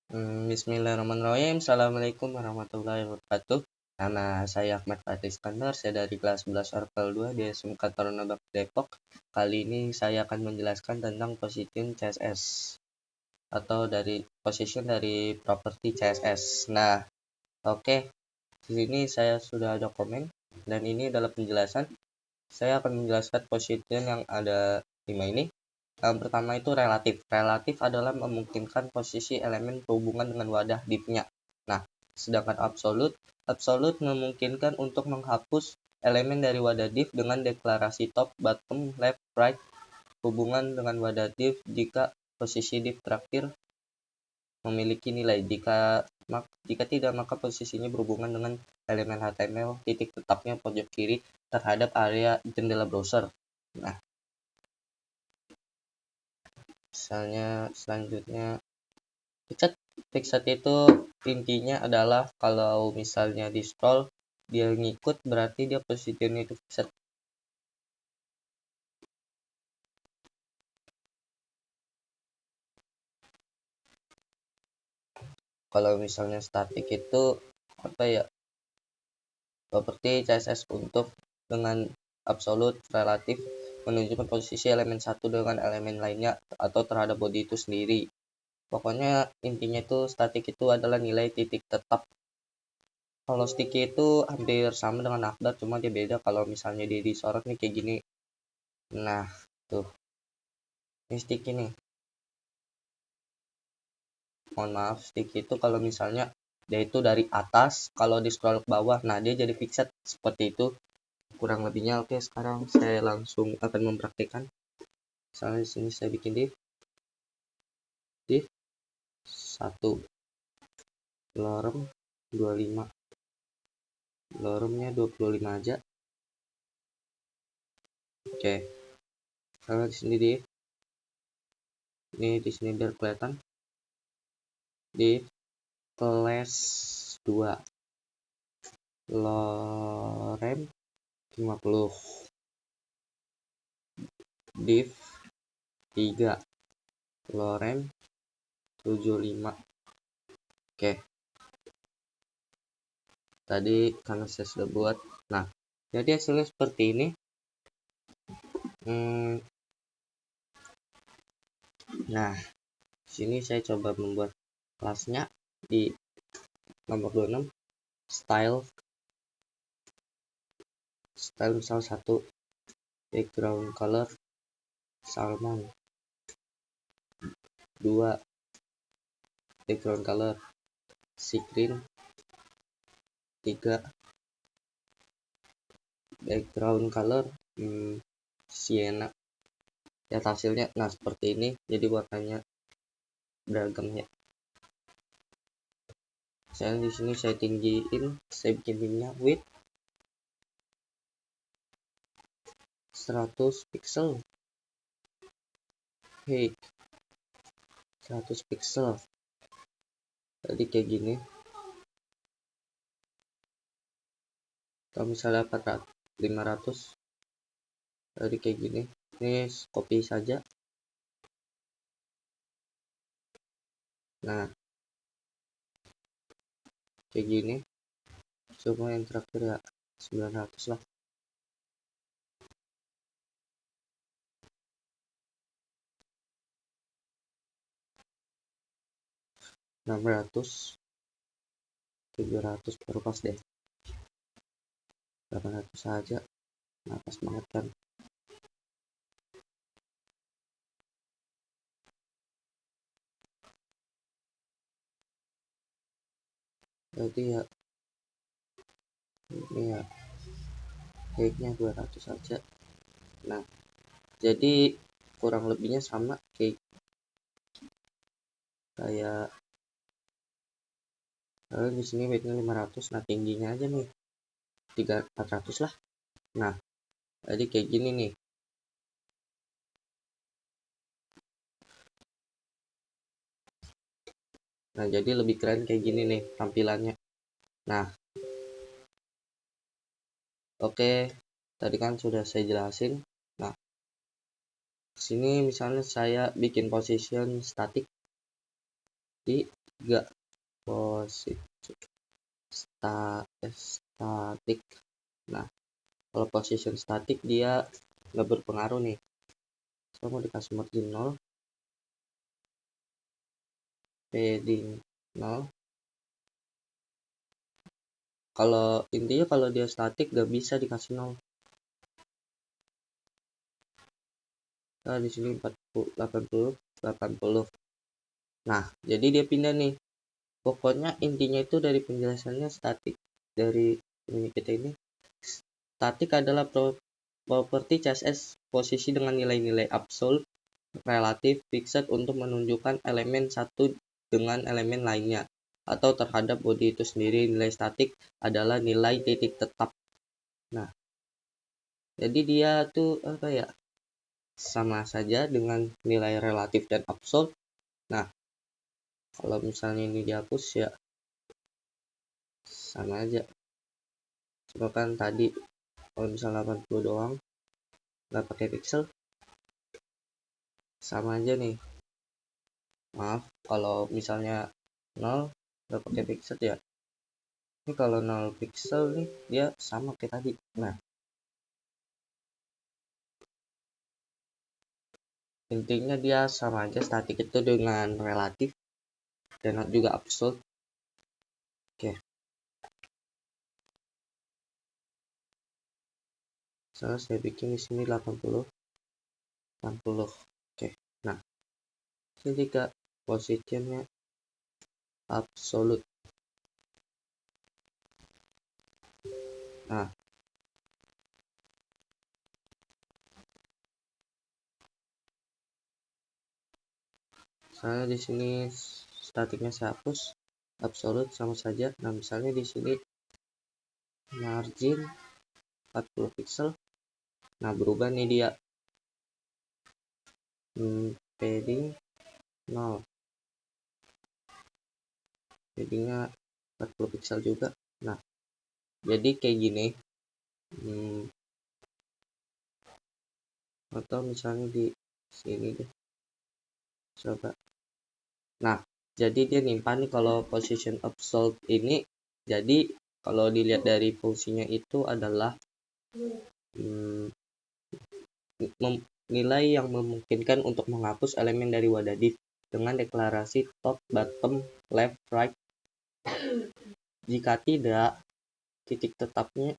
Bismillahirrahmanirrahim. Assalamualaikum warahmatullahi wabarakatuh. Nama saya Ahmad Fatih Iskandar. Saya dari kelas 11 Arpel 2 di SMK Taruna Bakti Depok. Kali ini saya akan menjelaskan tentang position CSS atau dari position dari properti CSS. Nah, oke. Di sini saya sudah ada komen dan ini adalah penjelasan. Saya akan menjelaskan position yang ada 5 ini. Yang pertama itu relatif. Relatif adalah memungkinkan posisi elemen berhubungan dengan wadah div-nya. Nah, sedangkan absolut memungkinkan untuk menghapus elemen dari wadah div dengan deklarasi top, bottom, left, right hubungan dengan wadah div jika posisi div terakhir memiliki nilai. Jika tidak, maka posisinya berhubungan dengan elemen HTML titik tetapnya pojok kiri terhadap area jendela browser. Nah, misalnya selanjutnya fixed itu intinya adalah kalau misalnya di scroll dia ngikut, berarti dia positionnya itu fixed. Kalau misalnya static itu apa ya, seperti CSS untuk dengan absolut relatif menunjukkan posisi elemen satu dengan elemen lainnya atau terhadap body itu sendiri. Pokoknya intinya itu static itu adalah nilai titik tetap. Kalau sticky itu hampir sama dengan akbar, cuma dia beda kalau misalnya dia disorot nih kayak gini. Nah, tuh. Ini sticky nih. Mohon maaf, sticky itu kalau misalnya dia itu dari atas, kalau di scroll ke bawah, nah dia jadi fixed seperti itu. Kurang lebihnya. Oke, sekarang saya langsung akan mempraktikkan. Misalnya di sini saya bikin div 1 lorem 25, loremnya 25 aja. Oke, kalau di sini div ini di sini biar kelihatan div class 2 lorem 50, div 3 lorem 75. Oke, tadi karena saya sudah buat. Nah, jadi hasilnya seperti ini. Nah, sini saya coba membuat kelasnya di nomor 26, style misal 1 background color salmon, 2 background color screen, 3 background color sienna. Ya, hasilnya nah seperti ini, jadi warnanya beragam ya. Saya di sini saya tinggiin, saya bikin tingginya width 100 pixel, height 100 pixel. Jadi kayak gini. Kalau misalnya 500, jadi kayak gini. Ini copy saja. Nah, kayak gini. Cuma yang terakhir ya 900 lah. Enam 700 baru pas deh. 800 saja. Nah, pas banget kan. Jadi ya ini ya height-nya 200 saja. Nah, jadi kurang lebihnya sama kayak di sini weight-nya 500. Nah, tingginya aja nih 400 lah. Nah, jadi kayak gini nih. Nah, jadi lebih keren kayak gini nih tampilannya. Nah, oke, tadi kan sudah saya jelasin. Nah, sini misalnya saya bikin position static di Enggak, position statik. Nah, kalau position statik dia nggak berpengaruh nih. Saya mau dikasih margin 0, padding 0. Kalau intinya kalau dia statik nggak bisa dikasih 0. Nah, di sini 40, 80, 80. Nah, jadi dia pindah nih. Pokoknya intinya itu dari penjelasannya statik. Dari ini kita ini, statik adalah properti CSS posisi dengan nilai-nilai absolut, relatif, fixed untuk menunjukkan elemen satu dengan elemen lainnya. Atau terhadap body itu sendiri. Nilai statik adalah nilai titik tetap. Nah, jadi dia tuh apa ya? Sama saja dengan nilai relatif dan absolut. Nah, kalau misalnya ini dihapus ya sama aja. Coba kan tadi kalau misalnya 80 doang nggak pakai pixel sama aja nih. Maaf kalau misalnya 0 nggak pakai pixel ya. Ini kalau 0 pixel nih dia sama kayak tadi. Nah, intinya dia sama aja statik itu dengan relatif dan juga absolut. Oke. Saya bikin di sini 80 60. Oke. Nah, ketika posisinya absolut. Nah, saya di sini statiknya saya hapus, absolut sama saja. Nah, misalnya di sini margin 40 pixel. Nah, berubah nih dia. Padding 0. Paddingnya 40 pixel juga. Nah, jadi kayak gini. Atau misalnya di sini deh. Coba. Nah, jadi dia nimpa nih kalau position absolute ini. Jadi kalau dilihat dari fungsinya itu adalah nilai yang memungkinkan untuk menghapus elemen dari wadah div dengan deklarasi top, bottom, left, right. Jika tidak titik tetapnya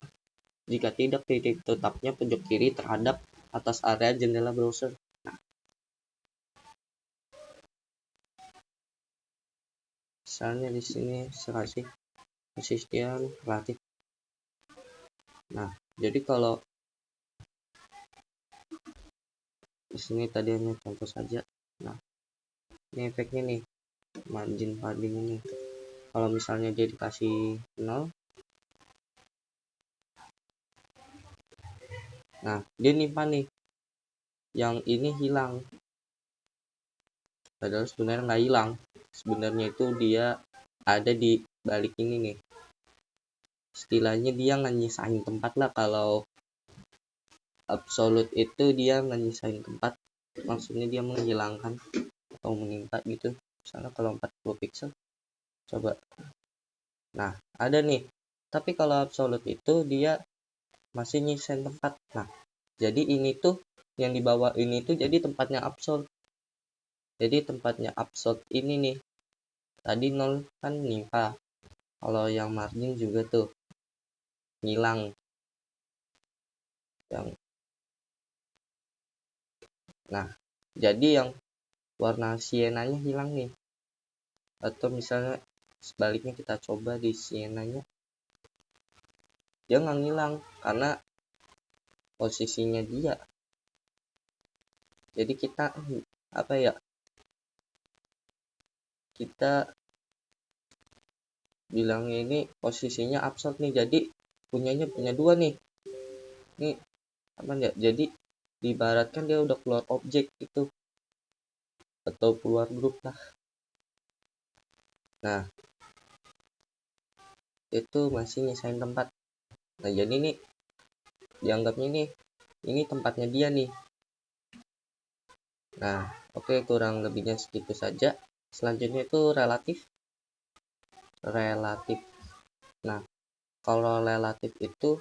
pojok kiri terhadap atas area jendela browser. Nah, misalnya di sini saya kasih position relatif. Nah, jadi kalau di sini tadi hanya contoh saja. Nah, ini efeknya nih, margin padding ini. Kalau misalnya dia dikasih 0, nah dia nimpa nih, yang ini hilang. Padahal sebenarnya nggak hilang. Sebenarnya itu dia ada di balik ini nih. Istilahnya dia nyisain tempat lah. Kalau absolute itu dia nyisain tempat, maksudnya dia menghilangkan atau menimpa gitu. Misalnya kalau 40 pixel, coba. Nah, ada nih. Tapi kalau absolute itu dia masih nyisain tempat. Nah, jadi ini tuh yang di bawah ini tuh jadi tempatnya absolute. Jadi tempatnya absolute ini nih. Tadi 0 kan nimpa. Kalau yang margin juga tuh hilang. Nah, jadi yang warna sienanya hilang nih. Atau misalnya sebaliknya kita coba di sienanya. Dia nggak hilang karena posisinya dia. Jadi kita apa ya? Kita bilangnya ini posisinya absolut nih. Jadi punya dua nih. Ini apa ya? Jadi diibaratkan dia udah keluar objek gitu. Atau keluar grup lah. Nah, itu masih nyisain tempat. Nah, jadi nih dianggapnya ini tempatnya dia nih. Nah, oke, kurang lebihnya segitu saja. Selanjutnya itu relatif. relatif. Nah, kalau relatif itu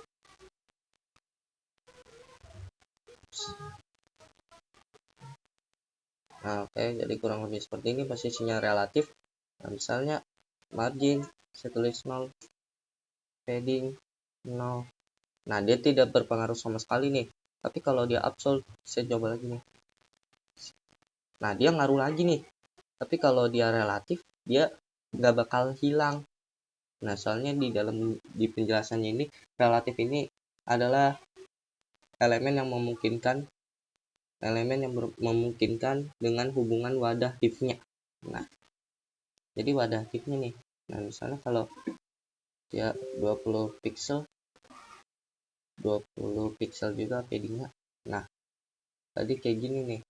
oke, jadi kurang lebih seperti ini posisinya relatif. Nah, misalnya margin saya tulis 0, padding 0. Nah, dia tidak berpengaruh sama sekali nih. Tapi kalau dia absolute, saya coba lagi nih. Nah, dia ngaruh lagi nih. Tapi kalau dia relatif, dia nggak bakal hilang. Nah, soalnya di penjelasannya ini, relatif ini adalah elemen yang memungkinkan dengan hubungan wadah div-nya. Nah, jadi wadah div-nya nih. Nah, misalnya kalau dia 20 pixel juga paddingnya. Nah, tadi kayak gini nih.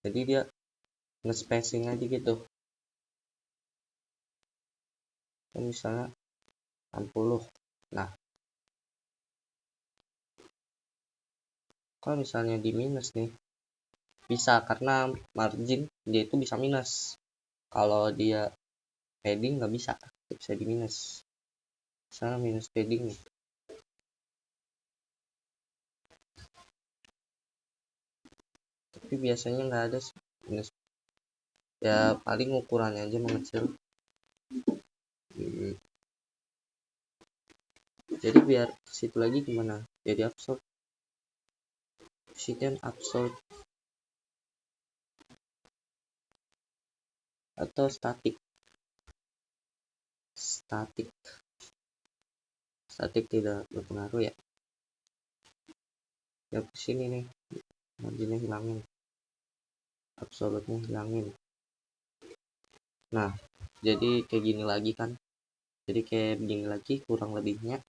Jadi dia nge-spacing aja gitu. Misalnya 60. Nah, kalau misalnya di minus nih, bisa karena margin dia itu bisa minus. Kalau dia padding nggak bisa di minus. Misalnya minus padding nih. Tapi biasanya nggak ada minus. Ya paling ukurannya aja mengecil. Jadi biar situ lagi gimana? Jadi absolute. Position absolute atau static tidak berpengaruh ya. Ya sini nih marginnya hilangin, absolutnya hilangin. Nah, jadi kayak gini lagi kan, jadi kayak begini lagi kurang lebihnya.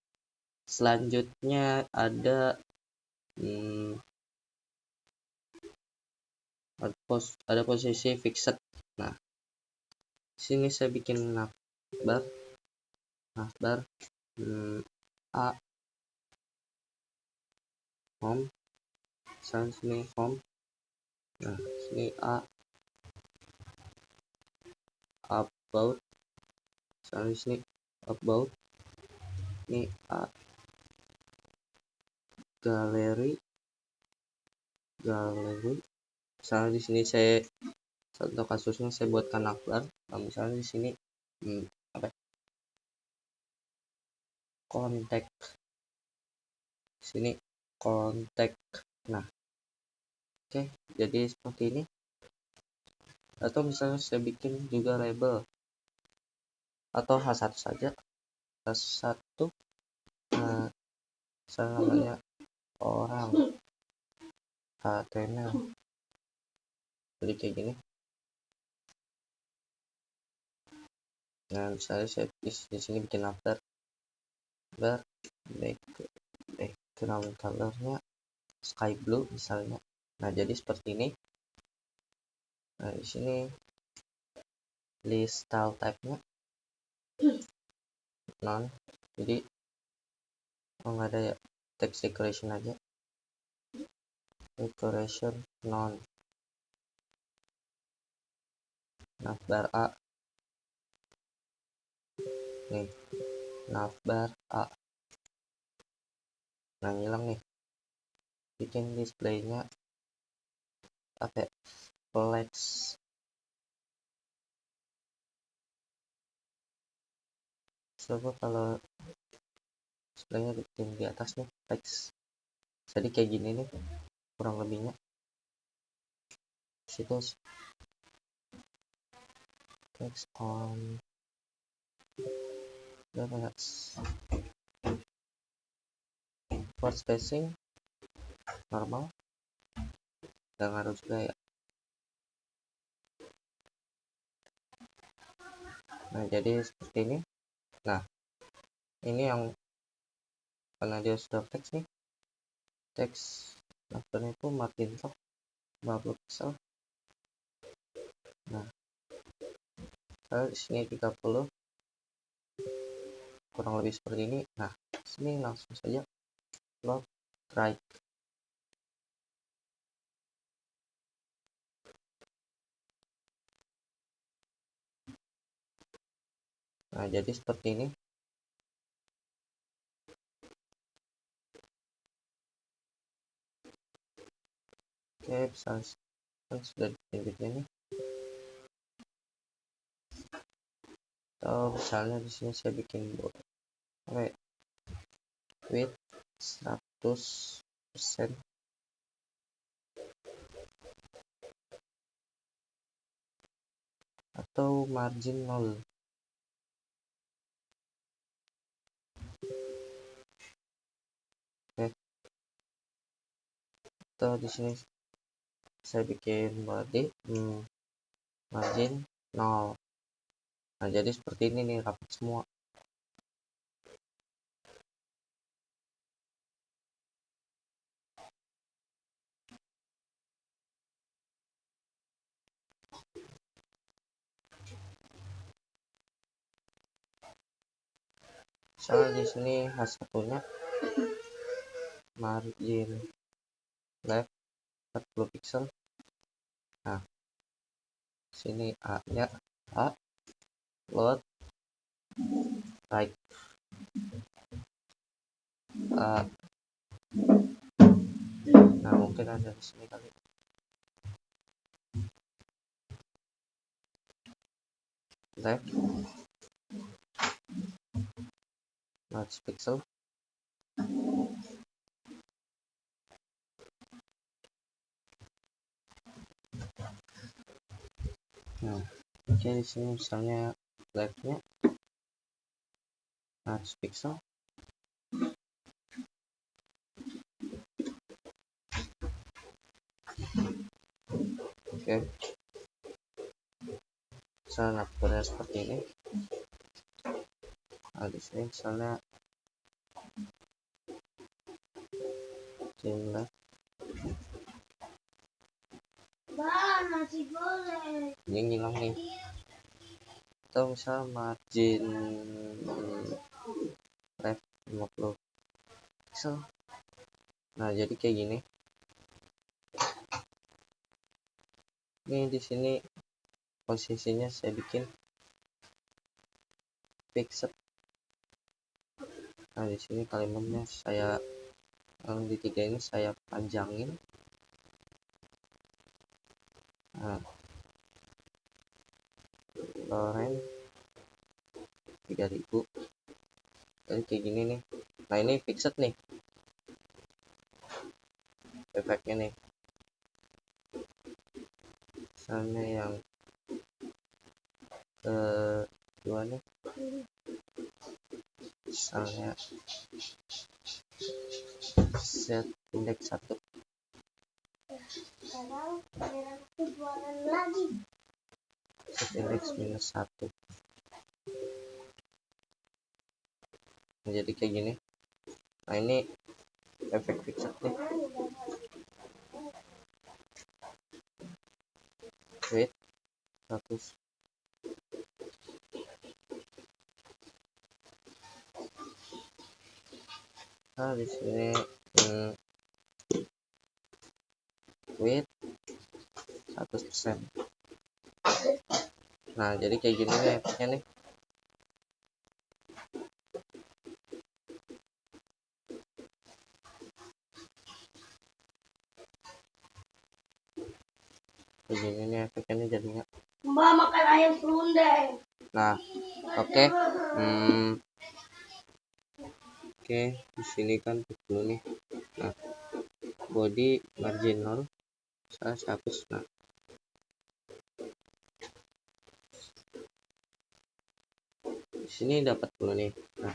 Selanjutnya ada ada posisi fixed. Nah, sini saya bikin navbar a home, misalnya sini home. Nah, sini a about, misalnya sini about, ini a galeri. Misalnya di sini saya contoh kasusnya saya buatkan navbar. Nah, misalnya di sini kontak, sini kontak. Nah, oke, jadi seperti ini. Atau misalnya saya bikin juga label atau H1 saja, H1 misalnya namanya orang, HTML. Jadi kayak gini. Nah, misalnya saya di sini bikin background colornya sky blue misalnya. Nah, jadi seperti ini. Nah, di sini list style type-nya none. Jadi nggak ada ya, text decoration aja, decoration none. Navbar a nih, navbar a. Nah, hilang nih. Bikin displaynya apa ya? Flex. Coba kalau displaynya bikin di atas nih, flex. Jadi kayak gini nih kurang lebihnya. Situ text on for spacing normal, nggak ngaruh juga ya. Nah, jadi seperti ini. Nah, ini yang karena dia sudah teks nih, teks daftarnya itu margin top 50 pixel. Nah, kalau di sini 30, kurang lebih seperti ini. Nah, sini langsung saja load right. Nah, jadi seperti ini. Oke, misalnya sudah ditunjuk ini. Atau misalnya di sini saya bikin width 100% atau margin 0. Oke. Atau di sini saya bikin body margin 0. Nah, jadi seperti ini nih, rapat semua. Misalnya di sini H1-nya margin left 40 pixel. Nah, sini A-nya load right A. Nah, mungkin ada di sini kali. Left large pixel. Nah, oke, di sini misalnya left-nya large pixel. Oke, misalnya akurnya seperti ini. Nah, di sini misalnya jumlah masih boleh. ini hilang nih. Atau misal margin left 50 pixel. Nah, jadi kayak gini. Ini di sini posisinya saya bikin fixed. Nah, di sini kalimatnya saya yang di 3 ini saya panjangin. Nah, Loren 3000. Jadi kayak gini nih. Nah, ini fixed nih efeknya nih. Misalnya yang kedua nih, misalnya set indeks 1. Sekarang aku jualan lagi. Set indeks -1. Nah, jadi kayak gini. Nah, ini efek fixed nih. Width 100. Nah, di sini width 100%. Nah, jadi kayak gini nih efeknya nih. Kayak gini nih efeknya nih jadinya. Mbak makan ayam serundeng. Nah, oke. Oke, di sini kan 40 nih. Nah, body margin 0 saya hapus. Nah, di sini dapat 10 nih. Nah,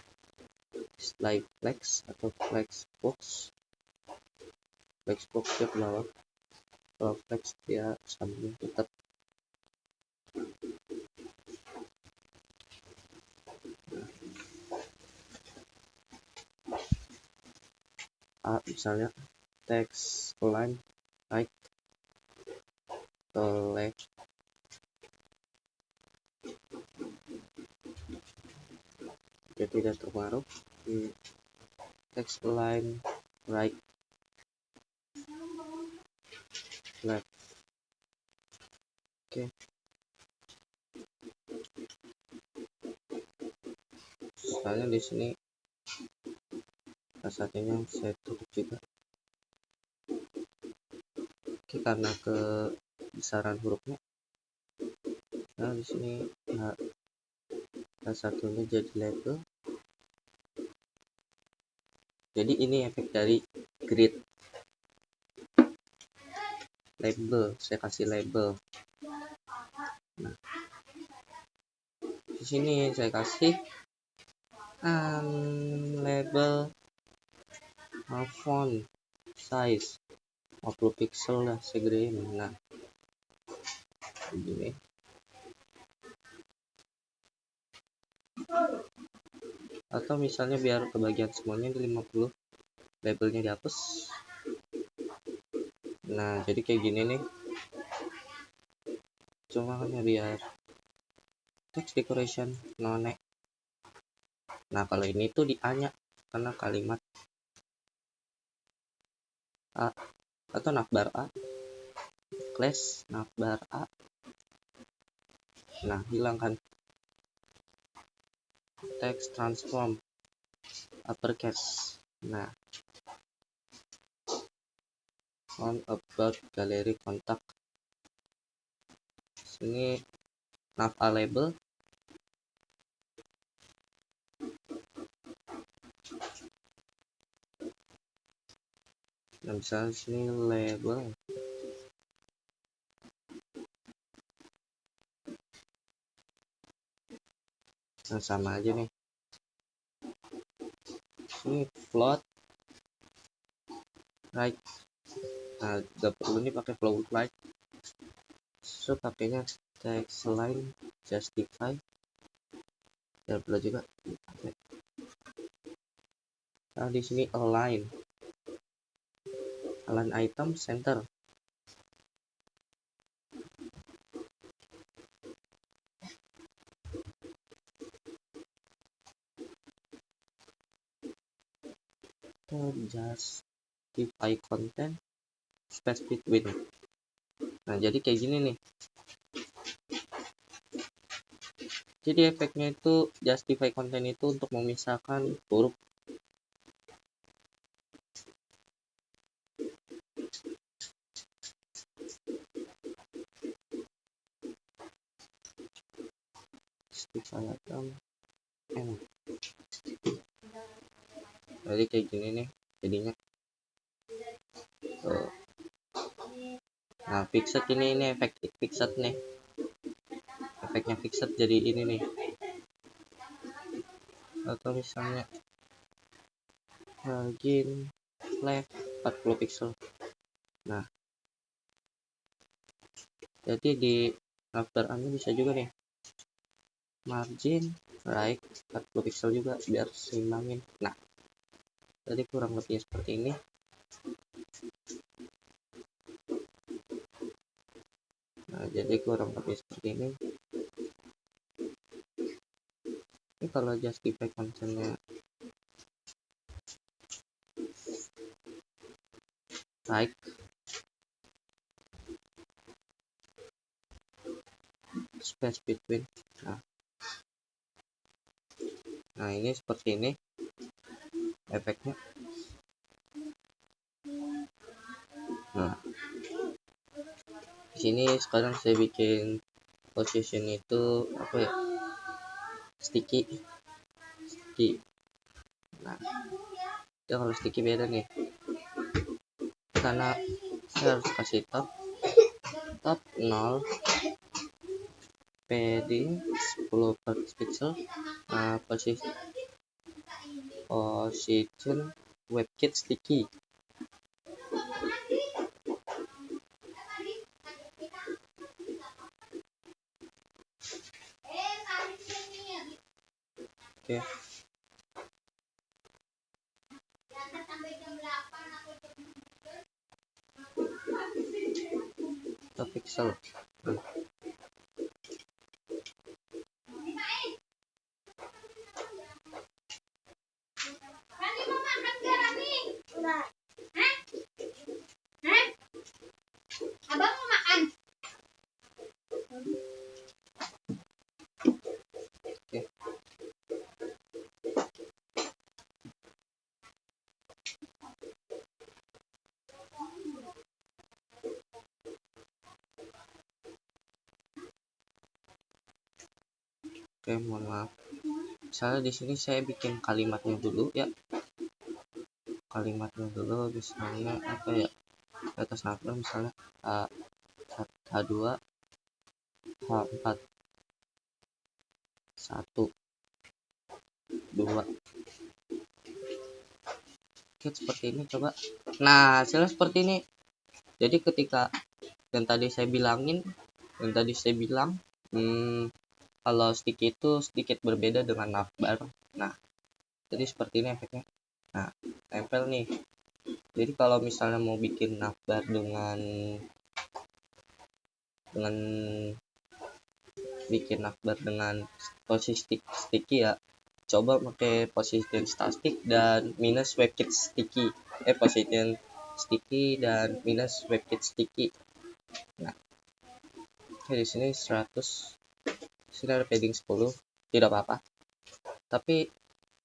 slide flex atau flex box dia ke bawah. Kalau flex dia samping tetap. Misalnya text line right to left. Dia tidak terpengaruh. Text line right left. Oke. Soalnya di sini satunya saya tutup juga. Oke, karena kebesaran hurufnya, nah di sini satunya jadi label. Jadi ini efek dari grid label, saya kasih label. Nah, di sini saya kasih label font size 50 pixel lah, saya gedein. Nah, begini. Atau misalnya biar kebagian semuanya di 50, labelnya dihapus. Nah, jadi kayak gini nih. Cuma kan biar text decoration nonek. Nah, kalau ini tuh di A-nya karena kalimat A atau navbar A, class navbar A. Nah, hilangkan text transform uppercase. Nah, on about galeri kontak. Sini nav A label. Nah, misalnya sini label. Nah, sama aja nih. Ini float right. Nah, gak perlu nih pakai float right. So pakainya text line justify. Ya perlu juga. Nah, di sini align item center. Justify content space between. Nah, jadi kayak gini nih. Jadi efeknya itu justify content itu untuk memisahkan huruf. Justify item M. Jadi kayak gini nih jadinya. Tuh. Nah, fixed ini efek fixed nih. Efeknya fixed jadi ini nih. Atau misalnya margin left 40 pixel. Nah, jadi di navbar A bisa juga nih margin right 40 pixel juga biar seimbangin. Nah, jadi kurang lebih seperti ini. Nah, jadi kurang lebih seperti ini. Ini kalau justify contentnya right, space between. Nah, ini seperti ini efeknya. Nah, di sini sekarang saya bikin position itu apa ya, sticky. Nah, ya kalau sticky beda nih, karena saya harus kasih top 0 padding 10 pixel. Nah, position WebKit sticky. Oke. Top pixel. Abang mau makan? Oke. Oke, mohon maaf. Misalnya di sini saya bikin kalimatnya dulu ya. Kalimatnya dulu misalnya apa ya? Atas nama misalnya H2 H4 1 2. Oke, seperti ini coba. Nah, hasilnya seperti ini. Jadi ketika yang tadi saya bilang, kalau sticky itu sedikit berbeda dengan navbar. Nah, jadi seperti ini efeknya. Nah, tempel nih. Jadi kalau misalnya mau bikin navbar dengan posisi sticky ya, coba pakai position static dan minus webkit sticky. Position sticky dan minus webkit sticky. Nah, di sini 100, sini ada padding 10, tidak apa-apa. Tapi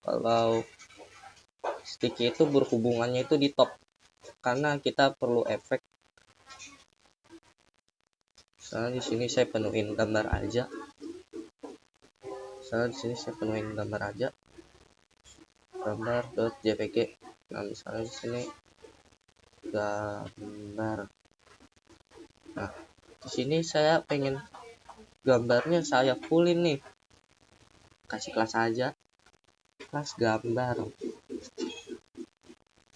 kalau sticky itu berhubungannya itu di top, karena kita perlu efek. Misalnya di sini saya penuhin gambar aja. Gambar.jpg. Nah, misalnya di sini gambar. Nah, di sini saya pengen gambarnya saya fullin nih. Kasih kelas aja. Kelas gambar.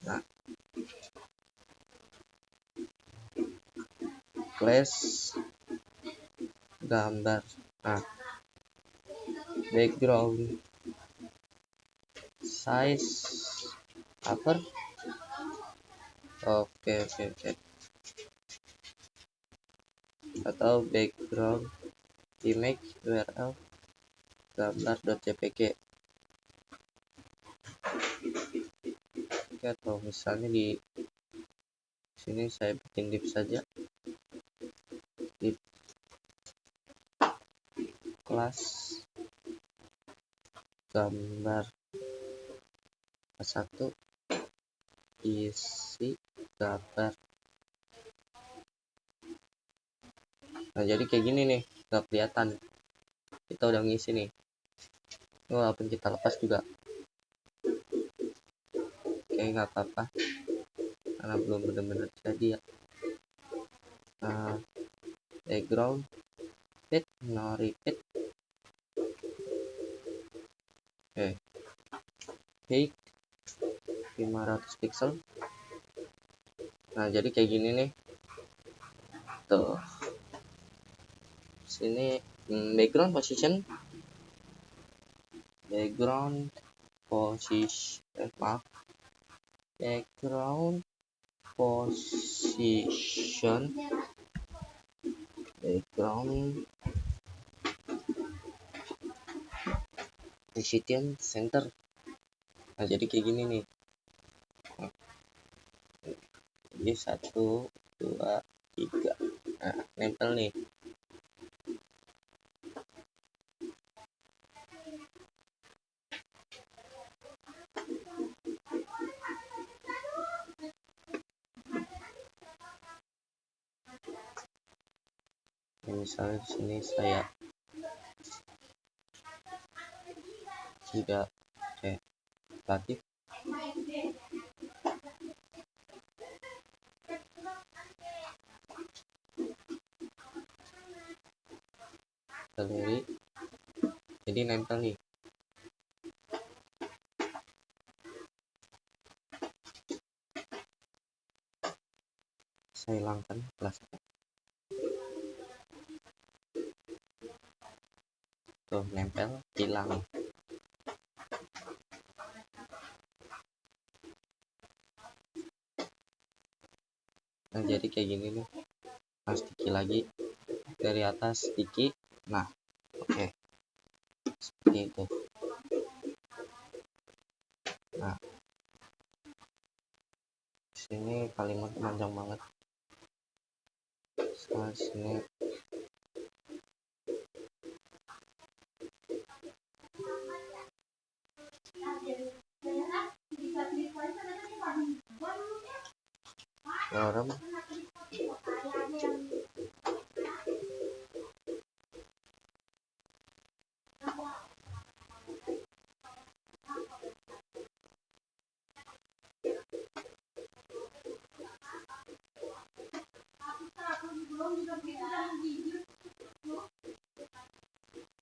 Nah, kelas gambar. Nah, background size upper. Oke. Atau background image URL gambar.jpg. Oke, atau misalnya di sini saya bikin div saja. Div kelas gambar 1 isi gambar. Nah, jadi kayak gini nih, nggak kelihatan kita udah ngisi nih, walaupun kita lepas juga. Oke, nggak apa-apa karena belum benar-benar jadi ya. Background fit no repeat. Oke, height 500 pixel. Nah, jadi kayak gini nih tuh. Sini background position background position background position center. Nah, jadi kayak gini nih. Jadi 1 2 3. Nah, nempel nih. Misalnya di sini saya tidak relatif. Jadi nempel nih. Saya hilangkan kelas tuh, nempel hilang. Nah, jadi kayak gini nih. Nah, sticky lagi dari atas sticky. Nah, oke. Seperti itu. Nah, sini kalimat panjang banget. Setelah sini orang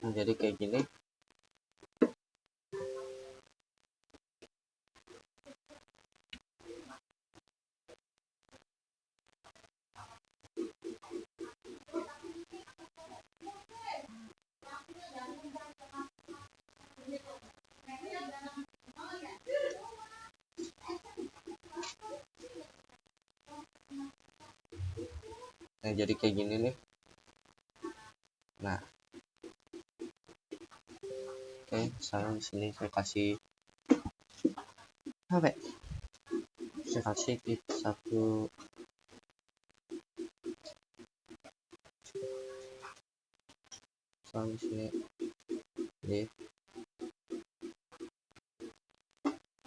Nah, jadi kayak gini. Nah, jadi kayak gini nih. Nah, oke, sekarang di sini saya kasih apa ya? Saya kasih tip satu. Sekarang di sini di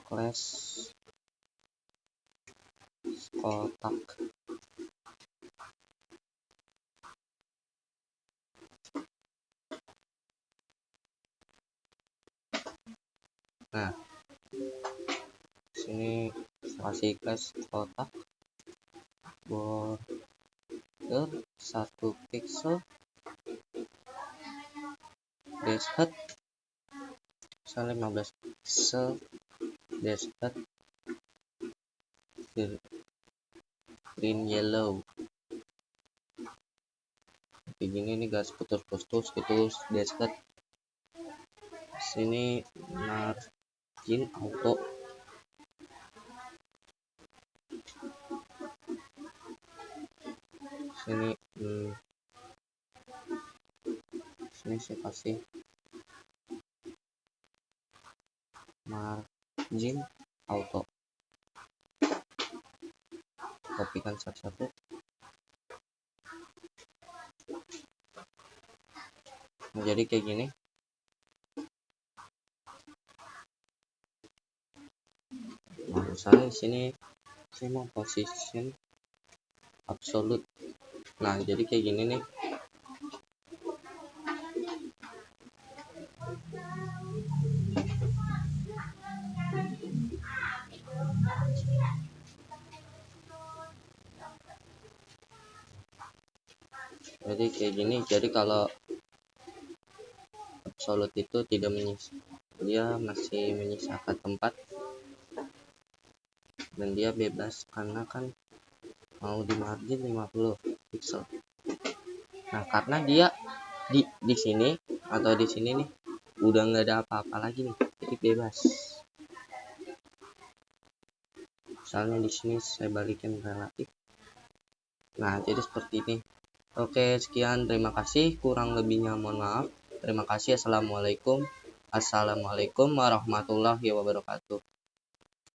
kelas kotak. Nah, sini kasih kelas kotak border 1 pixel, dash height 15 pixel, dash height green yellow. Kayak gini nih guys, putus-putus gitu. Dash height sini margin auto. Sini sini saya kasih margin auto, kopikan satu-satu. Nah, jadi kayak gini. Nah, misalnya di sini saya mau position absolute. Nah, jadi kayak gini nih. Jadi kayak gini. Jadi kalau absolute itu tidak dia masih menyisakan tempat dan dia bebas karena kan mau di margin 50 pixel. Nah, karena dia di sini atau di sini nih udah nggak ada apa-apa lagi nih, jadi bebas. Misalnya di sini saya balikin relatif. Nah, jadi seperti ini. Oke, sekian, terima kasih. Kurang lebihnya mohon maaf. Terima kasih. Assalamualaikum warahmatullahi wabarakatuh.